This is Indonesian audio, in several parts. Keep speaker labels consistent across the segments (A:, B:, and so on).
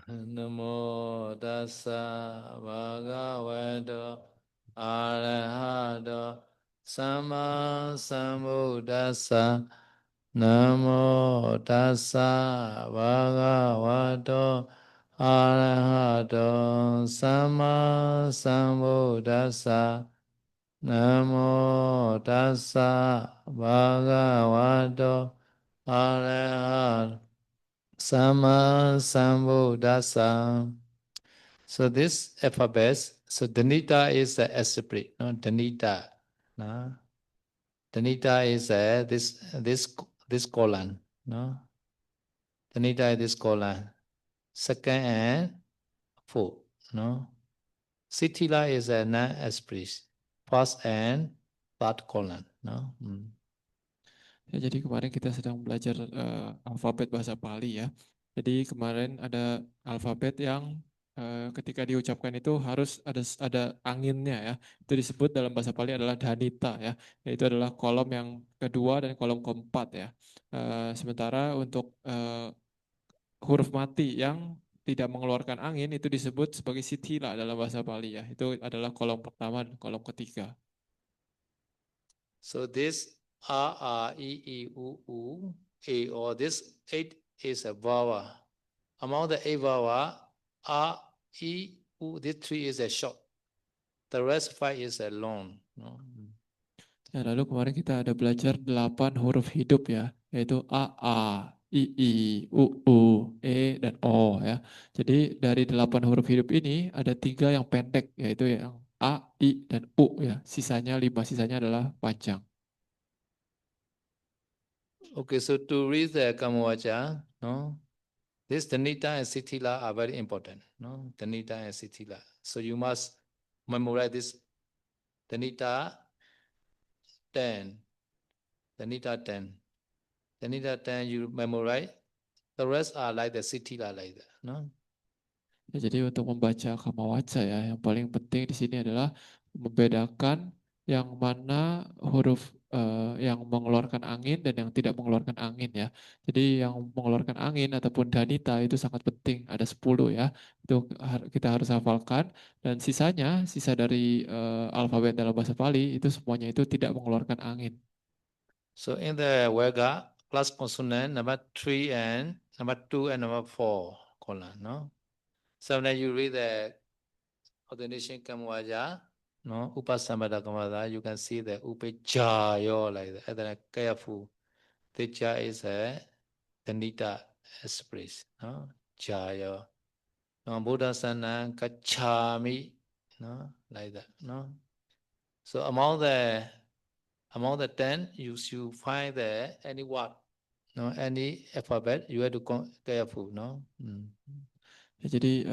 A: Namo tassa bhagavato arahato samma sambuddhassa. Namo tassa bhagavato arahato samma sambuddhassa. Namo tassa bhagavato arahato Sama Sambuddhasa. So this alphabet, so Danita is the esprit, no? Danita, no? Danita is this colon, no? Danita is this colon. Second and fourth, no? Sitila is a non-esprit. First and third colon, no?
B: Ya, jadi kemarin kita sedang belajar alfabet bahasa Pali ya. Jadi kemarin ada alfabet yang ketika diucapkan itu harus ada anginnya ya. Itu disebut dalam bahasa Pali adalah dhanita ya. Yaitu adalah kolom yang kedua dan kolom keempat ya. Sementara untuk huruf mati yang tidak mengeluarkan angin itu disebut sebagai sithila dalam bahasa Pali ya. Itu adalah kolom pertama dan kolom ketiga.
A: So this A, I, U, A, or this 8 is a vowel. Among the 8 vowel, A, I, U, this 3 is a short. The rest 5 is a long. No?
B: Ya, lalu kemarin kita ada belajar 8 huruf hidup ya, yaitu A, I, U, E, dan O ya. Jadi dari 8 huruf hidup ini ada 3 yang pendek, yaitu yang A, I, dan U ya. Sisanya 5, sisanya adalah panjang.
A: Okay, so to read the Kamawacha, no? This Danita and Sitila are very important. No? Danita and Sitila. So you must memorize this Danita 10. Danita 10. Danita 10 you memorize. The rest are like the Sitila like that. No?
B: Ya, jadi untuk membaca kamawaca ya, yang paling penting di sini adalah membedakan yang mana huruf yang mengeluarkan angin dan yang tidak mengeluarkan angin ya. Jadi yang mengeluarkan angin ataupun danita itu sangat penting, ada 10 ya. Itu kita harus hafalkan dan sisanya, sisa dari alfabet dalam bahasa Pali itu semuanya itu tidak mengeluarkan angin.
A: So in the Vega, plus consonant number 3 and number 2 and number 4 colon, no? So when you read the ordination Kamawaja, no? Upasambhada Kamada, you can see the Upechayo like that. And then careful. Teja is a Danita express, no? Jaya. No, Buddha Sana Kachami, no? Like that, no? So among the 10, you should find the any word, no, any alphabet, you have to careful, no?
B: Ya, jadi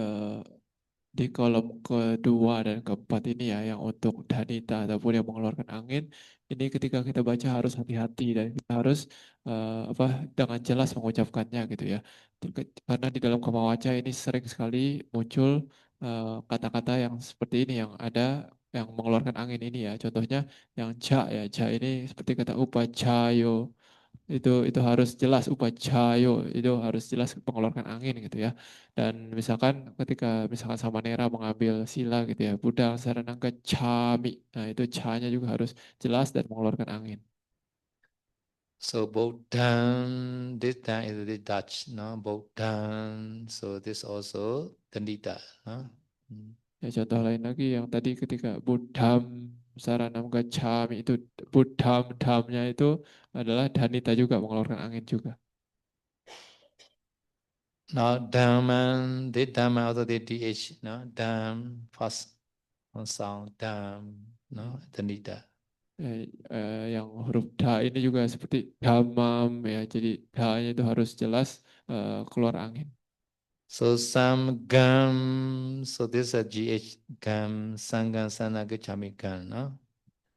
B: di kolom kedua dan keempat ini ya yang untuk danita ataupun yang mengeluarkan angin ini ketika kita baca harus hati-hati dan kita harus dengan jelas mengucapkannya gitu ya. Karena di dalam kamawaca ini sering sekali muncul kata-kata yang seperti ini yang ada yang mengeluarkan angin ini ya. Contohnya yang ja ya, ja ini seperti kata upacayo itu harus jelas upacayo itu harus jelas mengeluarkan angin gitu ya dan misalkan ketika misalkan Samanera mengambil sila gitu ya Buddha Saranangga Cami nah itu ca-nya juga harus jelas dan mengeluarkan angin.
A: So Bodhan, this time is the Dutch, no? Bodhan, so this also Dandita, no?
B: Ya contoh lain lagi yang tadi ketika Buddham Saranam Gacchami itu Buddham damnya itu adalah Dhanita juga mengeluarkan angin juga.
A: Now Dhamman, the Dhamma also the DH, no? Dham, first one sound, Dham, no? Dandita.
B: Yang huruf da ini juga seperti damam ya jadi da-nya itu harus jelas keluar angin.
A: So some gam, so this is a GH gam, sangam sanaga chamikan, no?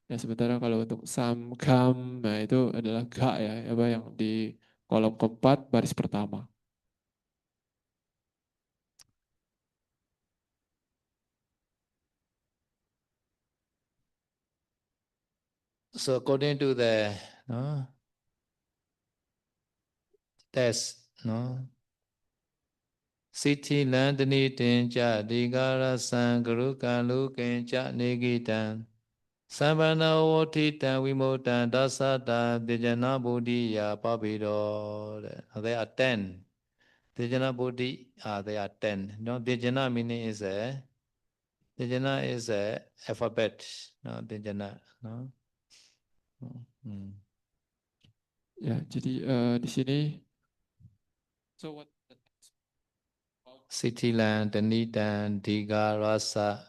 B: Ya sementara kalau untuk samgam, nah itu adalah ga ya, apa yang di kolom keempat baris pertama.
A: So according to the no, test, no, Sithilan tanitin cha digara san garuka lukin nigitan Sambana wotita vimotan dasata dijana buddhiya pabido. They are 10. Dijana buddhi, they are 10. No, dijana meaning is a alphabet. No, dijana. No.
B: Ya, jadi di sini so what
A: Sithilan, Danitan, Diga, Rasa.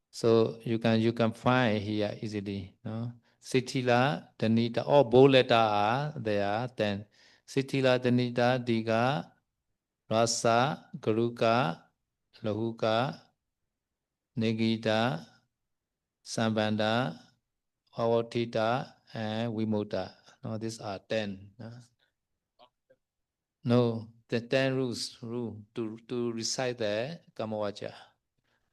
A: So you can find here easily. No? Sithila, Danita, all bold letter are there. Then Sithila, Danita, Diga, Rasa, Garuka, Lahuka, Negita, Sambanda, Awatita, and Vimota. No, these are 10. No, the 10 rule to recite the Kamavacha.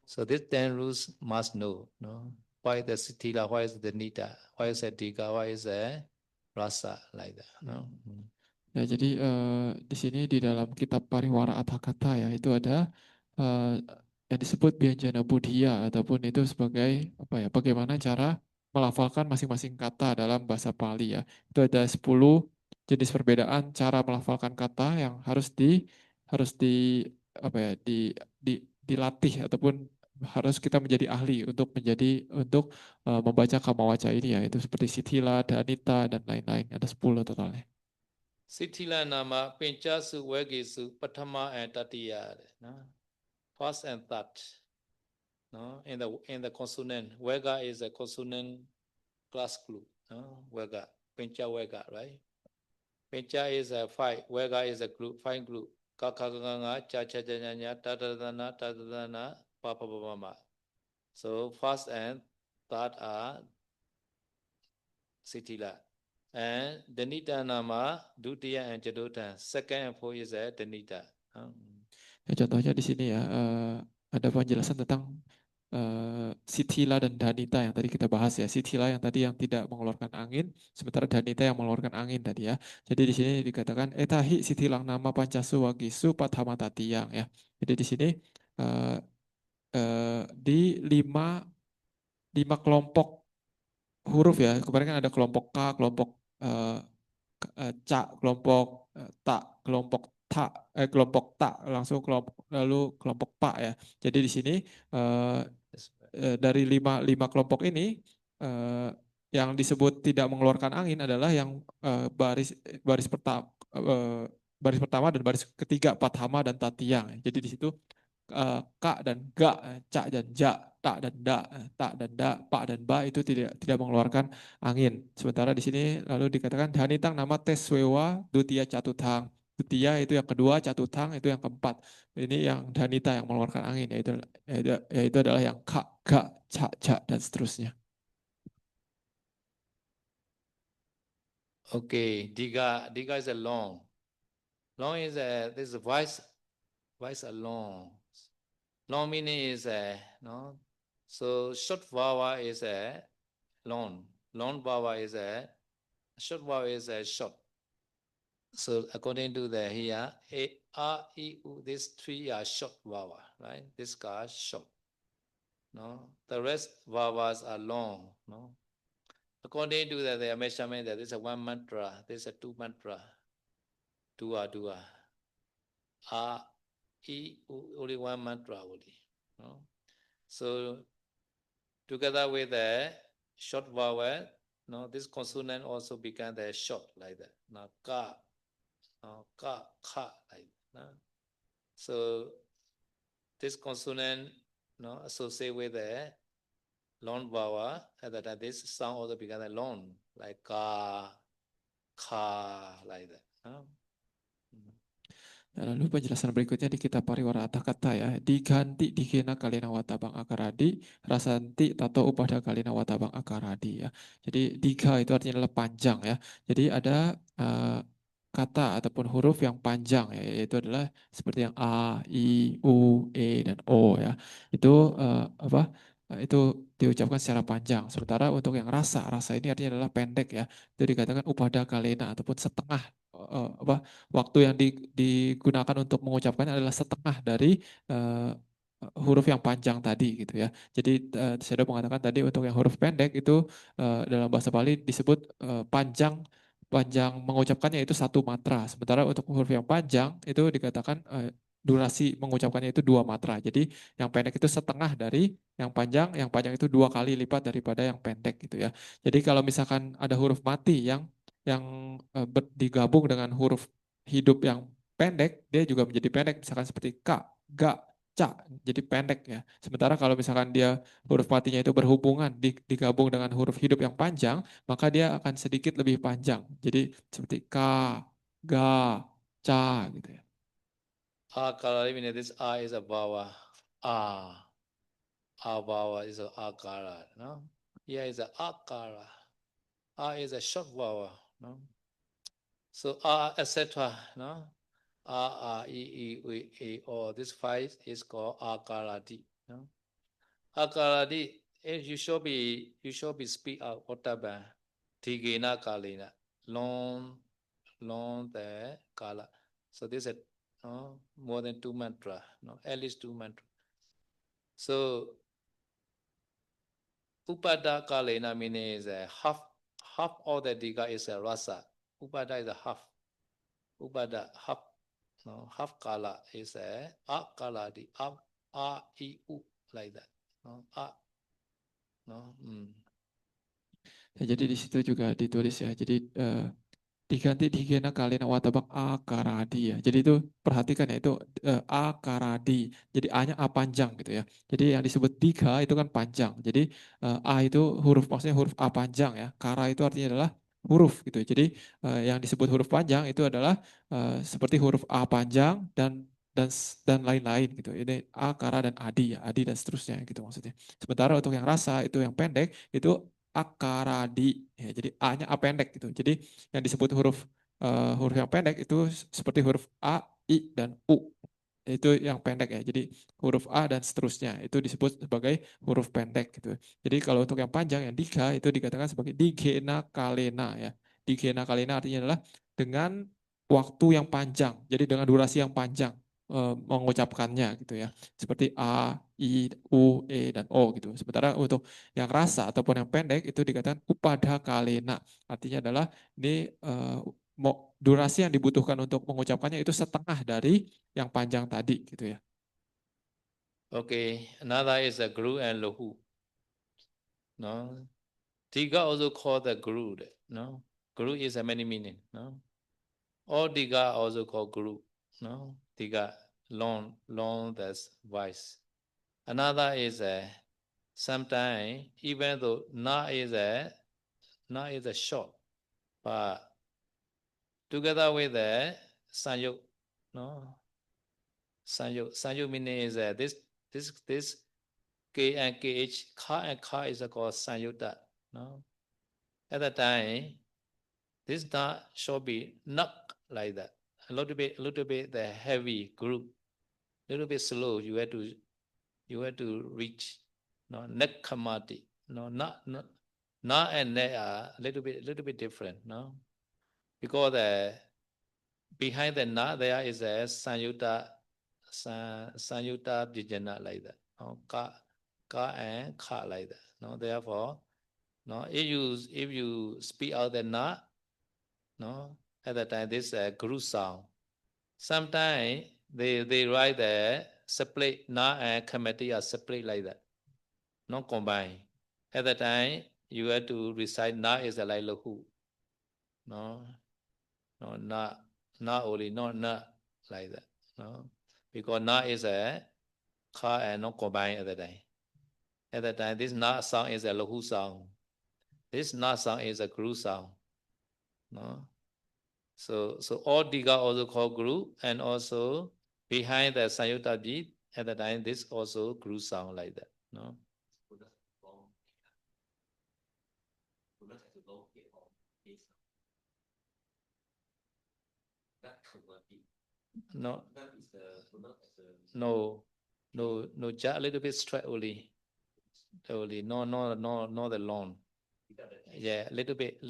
A: So these 10 rules must know. No? Why the Sitila, why is the Nita, why is the Dika, why is the Rasa, like that. No?
B: Ya, jadi di sini di dalam kitab Pariwara Atthakatha ya itu ada yang disebut Byanjana Buddhiya ataupun itu sebagai apa ya bagaimana cara melafalkan masing-masing kata dalam bahasa Pali ya. Itu ada 10 jenis perbedaan cara melafalkan kata yang harus di apa ya dilatih ataupun harus kita menjadi ahli untuk membaca Kamawaca ini ya itu seperti Sithila, Dhanita dan lain-lain ada 10 totalnya.
A: Sitila nama Pinchasu, Wegisu, Patama and Tatiya. No? First and third. No? In the consonant. Vega is a consonant class group. No? Vega. Pincha Vega, right? Pincha is a 5. Vega is a group, 5 group. Kakakanga, Chachajanya, Tatadana, Papa Mama. So first and third are Sitila. And Danita nama Dutiya and Jadota. Second and fourth is a Danita.
B: Ya, contohnya di sini ya ada penjelasan tentang Sithila dan Dhanita yang tadi kita bahas ya. Sithila yang tadi yang tidak mengeluarkan angin, sementara Dhanita yang mengeluarkan angin tadi ya. Jadi di sini dikatakan etahi sithilang nama pancasu wagisu pathama tatiyang ya. Jadi di sini di lima kelompok huruf ya. Kemarin kan ada kelompok K, kelompok Ca, kelompok Ta, kelompok Ta, kelompok Ta, langsung kelompok lalu kelompok Pa ya. Jadi di sini dari lima kelompok ini yang disebut tidak mengeluarkan angin adalah yang baris pertama baris pertama dan baris ketiga Pathama dan Tatiyang. Jadi di situ Ka dan Ga, Ca dan Ja, Ta dan Da, Ta dan Da, Pa dan Ba itu tidak mengeluarkan angin. Sementara di sini lalu dikatakan Dhanitang nama Teswewa Dutia Catutang. Dutia itu yang kedua, Catutang itu yang keempat. Ini yang Dhanita yang mengeluarkan angin yaitu adalah yang Ka, Ga, Ca, Ja dan seterusnya.
A: Okay, Diga is a long. Long is this voice alone. Long meaning is no. So short vowel is a long. Long vowel is a short vowel is a short. So according to the here, A, R, E, U, these three are short vowel, right? This guy short. No, the rest vowels are long. No, according to the measurement, that is a one mantra. This is a two mantra. Dua. A, E, U, only one mantra only. No? So together with the short vowel, no, this consonant also become the short like that. Now ka, ka, like that. No? So this consonant, no, associated with the long vowel, that this sound also become a long, like ka, like that. No?
B: Lalu penjelasan berikutnya di kitab Pariwara Atthakatha ya. Diganti dikena kalina watabang akaradi, rasanti tato upada kalina watabang akaradi ya. Jadi diga itu artinya adalah panjang ya. Jadi ada kata ataupun huruf yang panjang ya, yaitu adalah seperti yang A, I, U, E dan O ya. Itu itu diucapkan secara panjang. Sementara untuk yang rasa ini artinya adalah pendek ya. Itu dikatakan upada kalena ataupun setengah waktu yang digunakan untuk mengucapkannya adalah setengah dari huruf yang panjang tadi gitu ya. Jadi saya sudah mengatakan tadi untuk yang huruf pendek itu dalam bahasa Bali disebut panjang mengucapkannya itu 1 matra. Sementara untuk huruf yang panjang itu dikatakan durasi mengucapkannya itu 2 matra. Jadi yang pendek itu setengah dari yang panjang itu 2 kali lipat daripada yang pendek gitu ya. Jadi kalau misalkan ada huruf mati yang digabung dengan huruf hidup yang pendek, dia juga menjadi pendek. Misalkan seperti K, Ga, Ca, jadi pendek ya. Sementara kalau misalkan dia huruf matinya itu berhubungan digabung dengan huruf hidup yang panjang, maka dia akan sedikit lebih panjang. Jadi seperti K, Ga, Ca gitu ya.
A: Akara, even this A is a vowel. A vowel is a akara, no? Here is a akara. A is a short vowel, no? So A, etc., no? A, E, E, O. This 5 is called akaradi, no? Akaradi, you should be speak out otaban. Tigena kalina. Long the kala. So this is more than 2 mantra, no? At least 2 mantra. So Upada Kalena means half of the Diga is a rasa. Upada is a half. Upada half. No, half kala is a kala di a I u like that. No, no.
B: Ya, jadi di situ juga ditulis ya. Jadi diganti digena kalina watabak akaradi ya. Jadi itu perhatikan ya, itu akaradi. Jadi A-nya A panjang gitu ya. Jadi yang disebut diga itu kan panjang. Jadi A itu huruf, maksudnya huruf A panjang ya. Kara itu artinya adalah huruf gitu. Jadi yang disebut huruf panjang itu adalah seperti huruf A panjang dan lain-lain gitu. Ini A, kara dan adi ya, adi dan seterusnya gitu maksudnya. Sementara untuk yang rasa itu yang pendek itu akaradi ya. Jadi A-nya A pendek gitu. Jadi yang disebut huruf yang pendek itu seperti huruf A, I, dan U. Itu yang pendek ya. Jadi huruf A dan seterusnya itu disebut sebagai huruf pendek gitu. Jadi kalau untuk yang panjang yang diga itu dikatakan sebagai digena kalena ya. Digena kalena artinya adalah dengan waktu yang panjang. Jadi dengan durasi yang panjang mengucapkannya gitu ya. Seperti A, I, U, E, dan O gitu. Sementara untuk yang rasa ataupun yang pendek itu dikatakan upada kalena. Artinya adalah ini durasi yang dibutuhkan untuk mengucapkannya itu setengah dari yang panjang tadi gitu ya.
A: Okay, another is a guru and lahu. No, Diga also called the guru. No, guru is a many meaning. No, or Diga also called guru. No, Diga long that's voice. Another is a sometimes even though na is a short, but together with the sanyuk, no, sanyuk meaning is this k and kh, ka and ka is called sanyukta, no. At that time, this na should be nak like that. A little bit the heavy group, little bit slow. You have to reach, no, nekkamati, no, not na and ne are a little bit different, no, because behind the na there is a sanyuta vijana like that, no, ka and kha like that, no. Therefore, no, if you speak out the na, no, at that time this guru sound. Sometimes they write the separate na and committee are separate like that, not combined. At that time you have to recite na is like lahu, no, no, na only, not na like that, no, because na is a kha and not combined at that time. At that time this na sound is a lahu sound. This na sound is a guru sound, no. So all diga also called guru, and also behind the sayuta beat at the time this also guru sound like that, no. No, no, just a little bit straight only, no, the long. Yeah, little bit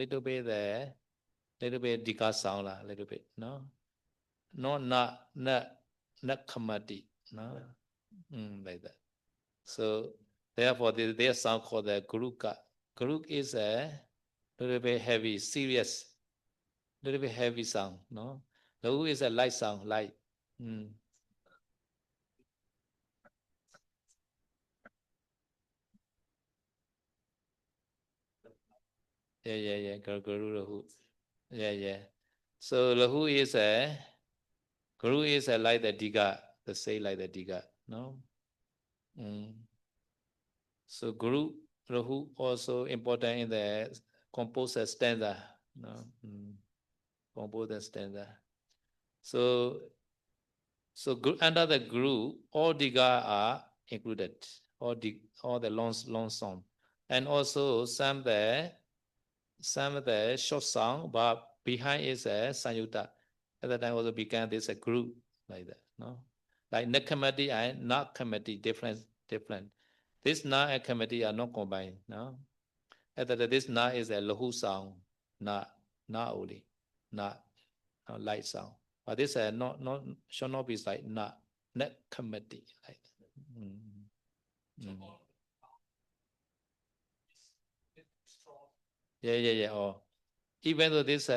A: little bit dika sound la, little bit, no? No, not kamati, no? Like that. So therefore, their sound called the guruka. Guruk is a little bit heavy, serious, little bit heavy sound, no? Lahu is a light sound, light. Yeah. Guru Lahu. Yeah. So Lahu is a Guru is a like the Diga, the say like the Diga, no? So Guru Rahu also important in the composer stanza, no? Composer stanza. So under the Guru, all Diga are included, all the long song, and also some of the short song, but behind is a Sanyuta. At that time also began this a group like that, no? Like Nakamati and not committee, different. This na and committee are not combined, no? At that this na is a lahu sound, not only, not light sound. But this not should not be like not committee like that. Yeah. Oh, even though this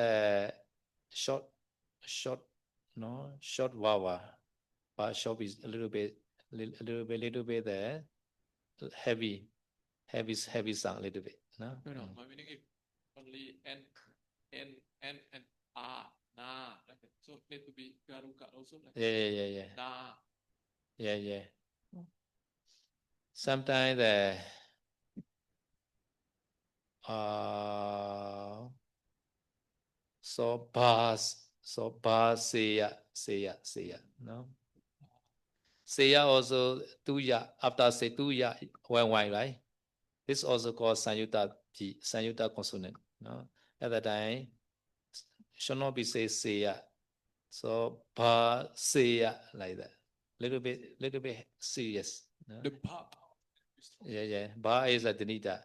A: short wawa, but short is a little bit heavy sound a little bit. No,
B: my meaning if only n and na, like that. So need to be garuka also. Like
A: yeah.
B: Na.
A: Yeah. Sometimes the so ba seya, no? Seya also tuya, after say tuya, why, right? This also called Sanyuta consonant, no? At that time, should not be say seya. So ba seya like that. Little bit serious. No?
B: The ba.
A: Yeah. Ba is a denita.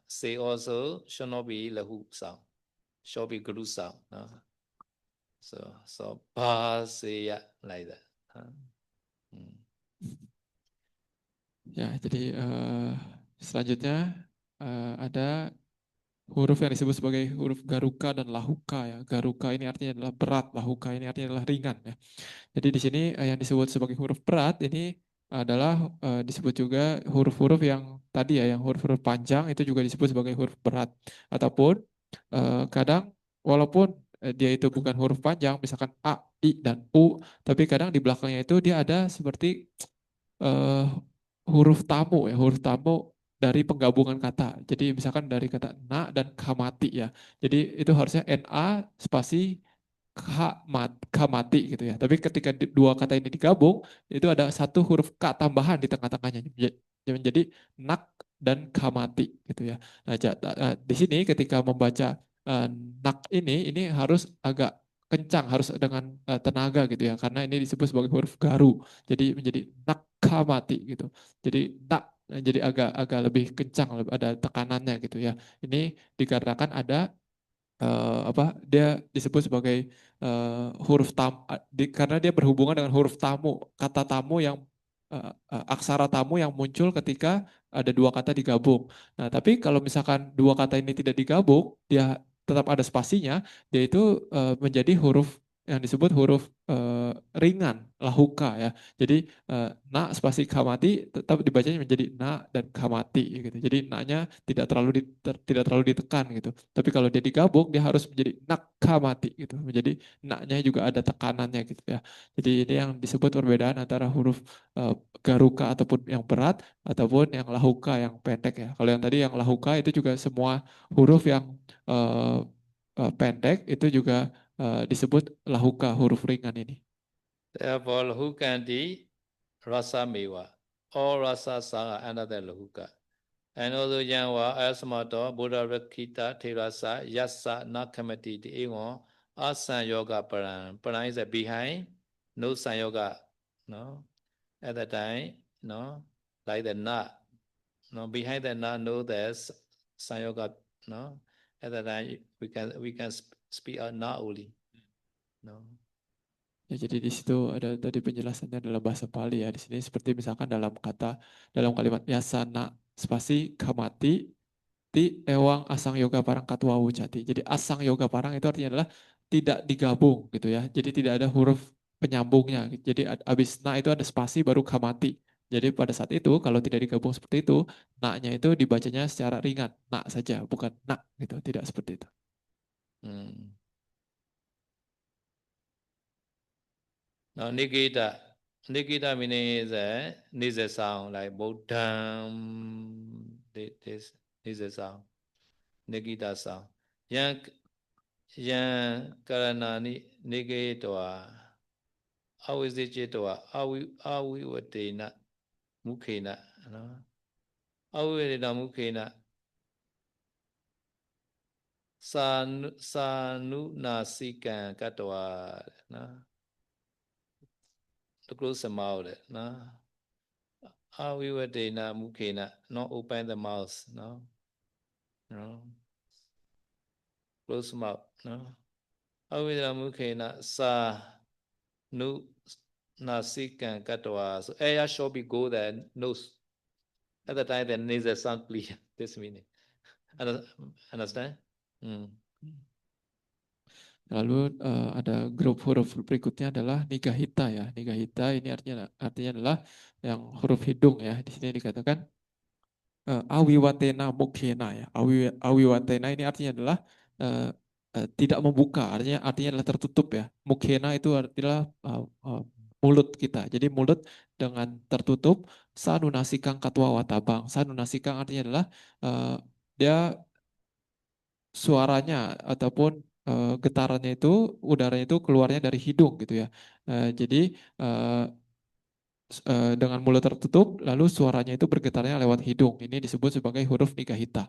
A: Say also should not be lahu sound. Should be guru sound. No? So ba seya like that.
B: Ya, jadi selanjutnya ada huruf yang disebut sebagai huruf garuka dan lahuka ya. Garuka ini artinya adalah berat, lahuka ini artinya adalah ringan ya. Jadi di sini yang disebut sebagai huruf berat ini adalah disebut juga huruf-huruf yang tadi ya, yang huruf-huruf panjang itu juga disebut sebagai huruf berat. Ataupun kadang walaupun dia itu bukan huruf panjang, misalkan A, I, dan U, tapi kadang di belakangnya itu dia ada seperti huruf tamu dari penggabungan kata. Jadi misalkan dari kata na dan kamati ya. Jadi itu harusnya na spasi kamati gitu ya. Tapi ketika dua kata ini digabung, itu ada satu huruf k tambahan di tengah-tengahnya. Menjadi nak dan kamati gitu ya. Nah, di sini ketika membaca nak ini harus agak kencang, harus dengan tenaga gitu ya, karena ini disebut sebagai huruf garu. Jadi menjadi nakamati gitu. Jadi jadi agak lebih kencang, ada tekanannya gitu ya. Ini dikarenakan ada dia disebut sebagai huruf karena dia berhubungan dengan huruf tamu, kata tamu yang aksara tamu yang muncul ketika ada dua kata digabung. Nah, tapi kalau misalkan dua kata ini tidak digabung, dia tetap ada spasinya, dia itu menjadi huruf yang disebut huruf ringan, lahuka ya. Jadi na spasi kamati tetap dibacanya menjadi na dan kamati gitu. Jadi na-nya tidak terlalu ditekan gitu. Tapi kalau dia digabung dia harus menjadi nakamati gitu. Menjadi na-nya juga ada tekanannya gitu ya. Jadi ini yang disebut perbedaan antara huruf garuka ataupun yang berat ataupun yang lahuka yang pendek ya. Kalau yang tadi yang lahuka itu juga semua huruf yang pendek itu juga disebut lahuka, huruf ringan ini.
A: Therefore, lahukanti rasa mewa. All rasa sanga under the lahuka. And also yanwa asmato Buddha Rakita Terasa Yasa Nakamati the Egon Asan Yoga Paran. Paran is a behind, no San Yoga. No? At the time, no, like the na. No, behind the na, no there's San Yoga, no. at that time we can speak out na only. No.
B: Ya, jadi di situ ada tadi penjelasannya dalam bahasa Pali ya. Di sini seperti misalkan dalam kalimat yasana spasi kamati ti ewang asang yoga parang katwa wucati. Jadi asang yoga parang itu artinya adalah tidak digabung gitu ya. Jadi tidak ada huruf penyambungnya. Jadi abis na itu ada spasi baru kamati. Jadi pada saat itu kalau tidak digabung seperti itu, na-nya itu dibacanya secara ringan, na saja, bukan nak gitu, tidak seperti itu.
A: Now Nikita meaning is needs a sound like Bodham. This is a sound. Nikita sound. Yang karana Nikita awizijitoa awiwatena mukhena. Awiwatena mukhena sanu nasikan katwa. To close the mouth, no. Avivatena mukhena, not open the mouth, no. No. Close mouth, no. Avivatena mukhena sa nu nasikan katwa. So air shall be go the nose. At the time the nasal sound clear. This meaning. Understand?
B: Lalu ada grup huruf berikutnya adalah nigahita ya. Nigahita ini artinya adalah yang huruf hidung ya. Di sini dikatakan awiwatena mukhena ya. Awiwatena ini artinya adalah tidak membuka, artinya adalah tertutup ya. Mukhena itu adalah mulut kita. Jadi mulut dengan tertutup. Sanunasikang katwa watabang. Sanunasikang artinya adalah dia suaranya ataupun getarannya itu, udaranya itu keluarnya dari hidung gitu ya. Jadi dengan mulut tertutup, lalu suaranya itu bergetarnya lewat hidung. Ini disebut sebagai huruf nigahita.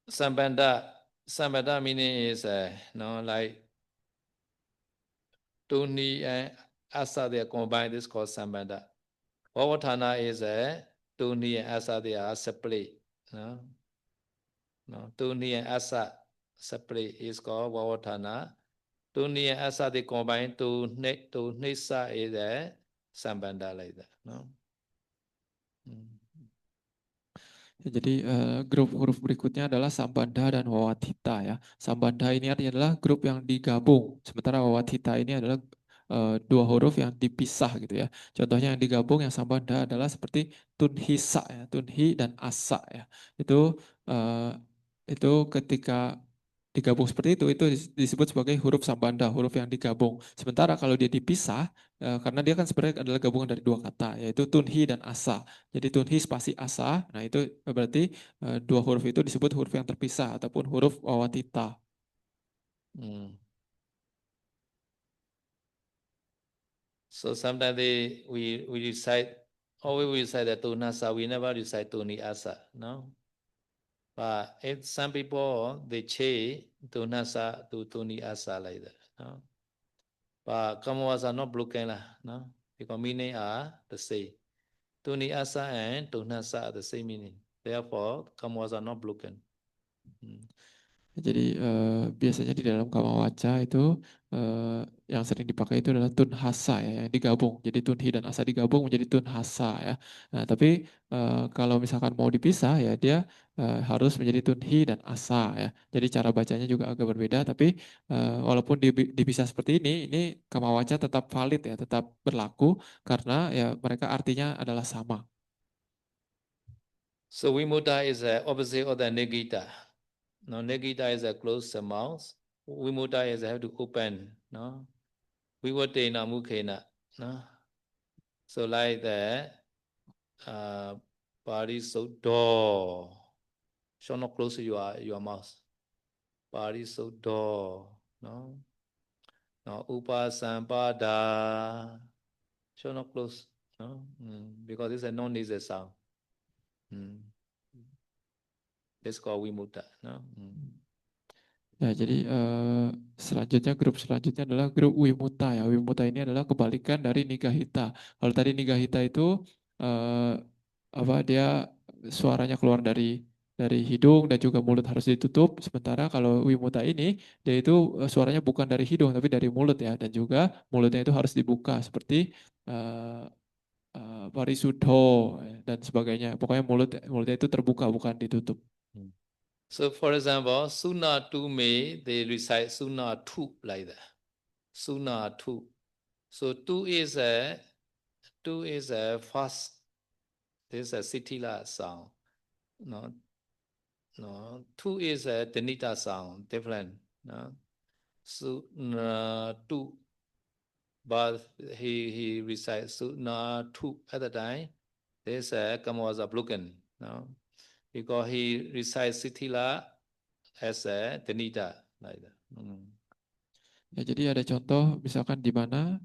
A: Sambandha meaning is like Tuni and Asa, they are combined. This is called Sambandha. Vavathana is Tuni and Asa, they are separate. No? Tuni and Asa separate is called Vavathana. Tuni and Asa, they combine to Nisa is Sambandha like that. No?
B: Jadi grup huruf berikutnya adalah sambandha dan wawatita ya. Sambandha ini artinya adalah grup yang digabung, sementara wawatita ini adalah dua huruf yang dipisah gitu ya. Contohnya yang digabung yang sambandha adalah seperti tunhisa ya, tunhi dan asa ya. Itu ketika digabung seperti itu disebut sebagai huruf sambandha, huruf yang digabung. Sementara kalau dia dipisah, karena dia kan sebenarnya adalah gabungan dari dua kata, yaitu tunhi dan asa. Jadi tunhi spasi asa, nah itu berarti dua huruf itu disebut huruf yang terpisah ataupun huruf wawatita.
A: So sometimes we recite, always we recite the tunasa, we never recite tuni asa, no? But if some people they change tunasa to tuni asa like that, no? But commas are not broken lah, no? Because meaning are the same. Tuni asa and tunasa are the same meaning. Therefore, commas are not broken.
B: Jadi biasanya di dalam kamawaca itu yang sering dipakai itu adalah tunhasa ya, yang digabung. Jadi tunhi dan asa digabung menjadi tunhasa ya. Nah, tapi kalau misalkan mau dipisah ya dia harus menjadi tunhi dan asa ya. Jadi cara bacanya juga agak berbeda. Tapi walaupun dipisah seperti ini kamawaca tetap valid ya, tetap berlaku karena ya mereka artinya adalah sama.
A: So Vimutta is the opposite of the Nigita. Now Nigita is a closed mouth. Vimutta is have to open. No, Vivatena mukhena. No, so like that. Body so door. Shall not close your mouth. Body so door. No. No. Upasampada. Shall not close. No. Because it's a non-nasal sound. That's called Vimutta. No.
B: Ya, jadi grup selanjutnya adalah grup Wimuta ya. Wimuta ini adalah kebalikan dari Nigahita. Kalau tadi Nigahita itu eh, apa dia suaranya keluar dari hidung dan juga mulut harus ditutup. Sementara kalau Wimuta ini dia itu suaranya bukan dari hidung tapi dari mulut ya, dan juga mulutnya itu harus dibuka seperti eh, Parisudho dan sebagainya. Pokoknya mulutnya itu terbuka bukan ditutup.
A: So for example, Suna Tu Me, they recite Suna Tu like that. Suna Tu. So Tu is a first. This is a Sitila sound. No, no. Tu is a Denita sound, different. No. Suna Tu. But he recites Suna Tu at the time. This Kamawaza broken. No. Because he recites Sitila as a Denita like that.
B: Ya, jadi ada contoh misalkan di mana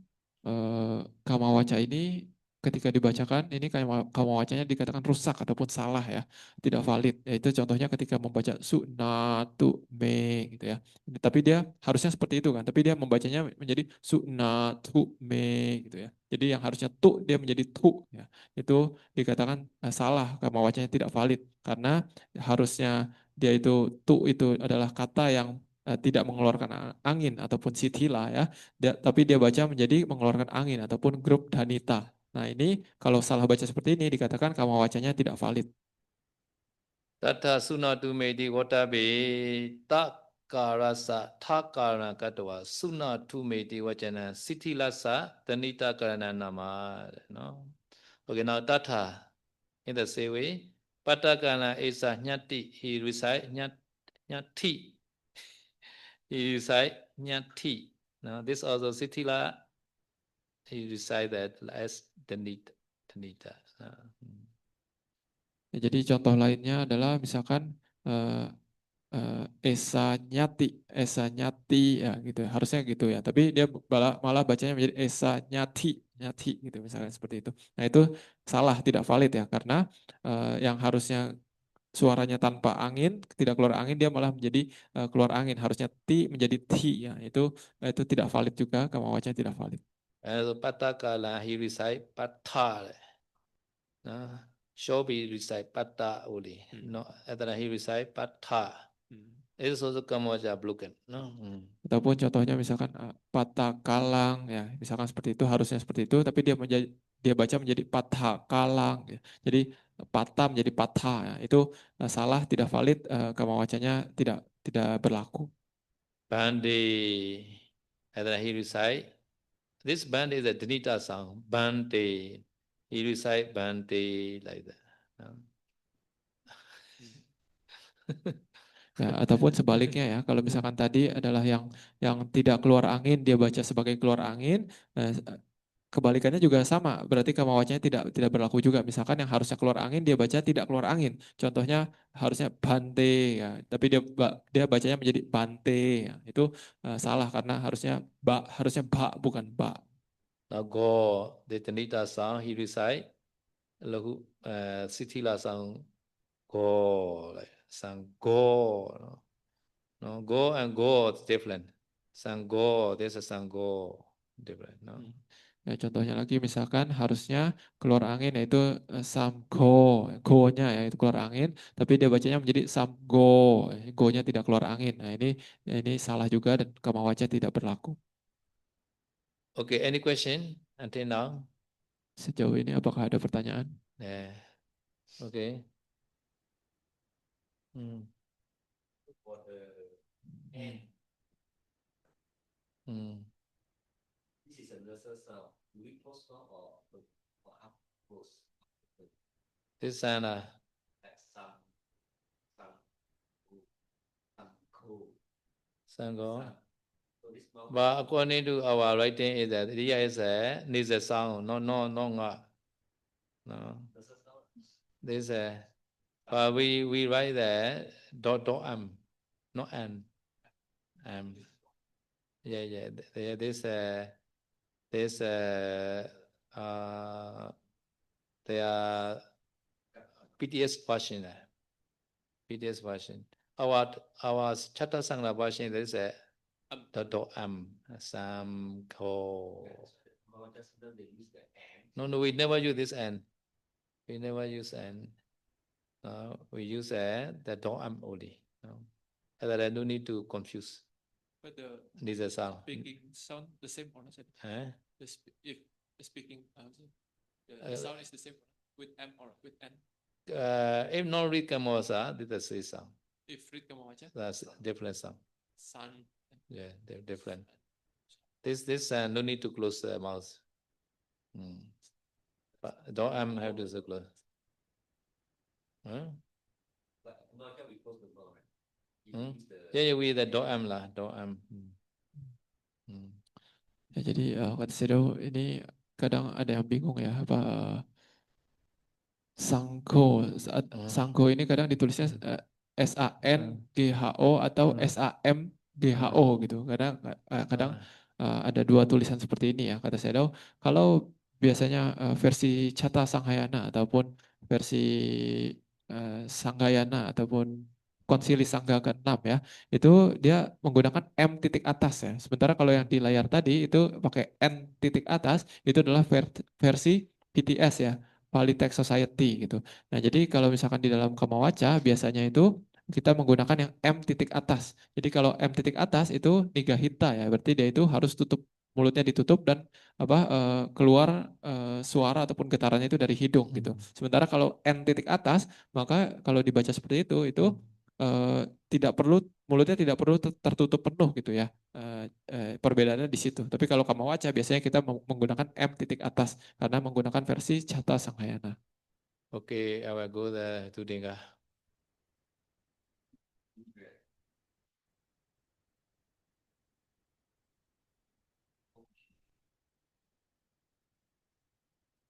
B: Kamawaca ini ketika dibacakan ini Kamawacanya dikatakan rusak ataupun salah ya, tidak valid. Yaitu contohnya ketika membaca sunatu me gitu ya. Tapi dia harusnya seperti itu kan, tapi dia membacanya menjadi sunatu me gitu ya. Jadi yang harusnya tu dia menjadi tu ya. Itu dikatakan salah, Kamawacanya tidak valid karena harusnya dia itu tu itu adalah kata yang tidak mengeluarkan angin ataupun sithila ya, tapi dia baca menjadi mengeluarkan angin ataupun grup dhanita. Nah ini kalau salah baca seperti ini dikatakan kamawacanya tidak valid.
A: Tata Sunatu Medi Watabe Takarasa Takarana Katwa Sunatu Medi Wajana Sitilasa Danita Karana Nama. No? Okay, now Tata in the same way. Patakana is a Nyati, he recite Nyati. He recite Nyati. Now this also Sitila, he recite that as Danita.
B: Ya, jadi contoh lainnya adalah misalkan esa nyati ya gitu ya. Harusnya gitu ya, tapi dia malah bacanya menjadi esa nyati nyati gitu misalnya seperti itu. Nah itu salah, tidak valid ya, karena yang harusnya suaranya tanpa angin, tidak keluar angin, dia malah menjadi keluar angin. Harusnya ti menjadi ti ya. Itu tidak valid juga, kamawacanya tidak valid.
A: Patakala he recite Patha. No? Shobi recite Patta only. No, other he recite Patha. It is also Kamawaja broken. No?
B: Ataupun contohnya misalkan patah kalang ya, misalkan seperti itu, harusnya seperti itu, tapi dia baca menjadi patah kalang ya. Jadi patah menjadi patah ya. Itu salah, tidak valid, kamawacanya tidak berlaku.
A: Bande. Other he recite. This band is a Danita song. Bande. He recite Bande like that. No?
B: Ya, ataupun sebaliknya ya, kalau misalkan tadi adalah yang tidak keluar angin, dia baca sebagai keluar angin, kebalikannya juga sama, berarti kamawacanya tidak berlaku juga. Misalkan yang harusnya keluar angin, dia baca tidak keluar angin. Contohnya harusnya bante ya, tapi dia bacanya menjadi bante ya. Itu salah karena harusnya ba bukan ba.
A: Now go, the Danita song, he recite Lahu Sitila song go like sang go. No, go and go is different. Sang go, there's a sang go different. No.
B: Ya, contohnya lagi misalkan harusnya keluar angin yaitu samgo, go-nya ya itu keluar angin, tapi dia bacanya menjadi samgo, go-nya tidak keluar angin. Nah ini salah juga dan kamawacanya tidak berlaku.
A: Okay, any question until now?
B: Sejauh ini apakah ada pertanyaan?
A: Yeah. Okay. For the end. This is a nasal sound. Do we postpone or up close? This sound like some go. But according to our writing is that here is a nasal sound, no, no. This but we write the dot not an. Yeah. This they are PTS version. PTS version. Our Chatta Sangha version there is a dot some ko. No, we never use this n. We never use N. We use the dog M only. Other than no need to confuse.
B: But the
A: This is a sound.
B: speaking sound the same or not?
A: Eh?
B: If the speaking the sound is the same with M or with N.
A: If not read Kamosa, this is the sound.
B: If read Kamawacha,
A: That's different sound.
B: sun.
A: Yeah, they're different. This no need to close the mouth. But dog M have to close. Huh? Yeah, we the dog M lah, dog M.
B: Ya, jadi kata Sedo ini kadang ada yang bingung ya apa Sangko ini kadang ditulisnya SANGHO atau SAMGHO gitu. Kadang ada dua tulisan seperti ini ya kata Sedo. Kalau biasanya versi Cata Sanghayana ataupun versi Sanggayana ataupun Konsili Sangga ke-6 ya, itu dia menggunakan M titik atas ya. Sementara kalau yang di layar tadi itu pakai N titik atas, itu adalah versi PTS ya, Pali Text Society gitu. Nah jadi kalau misalkan di dalam Kamawaca biasanya itu kita menggunakan yang M titik atas. Jadi kalau M titik atas itu Nigahita ya, berarti dia itu harus tutup, mulutnya ditutup dan keluar suara ataupun getarannya itu dari hidung gitu. Sementara kalau N titik atas, maka kalau dibaca seperti itu tidak perlu, mulutnya tidak perlu tertutup penuh gitu ya. Perbedaannya di situ. Tapi kalau Kamawaca biasanya kita menggunakan M titik atas karena menggunakan versi Cata Sanghayana.
A: Okay, I will go there to Dinga.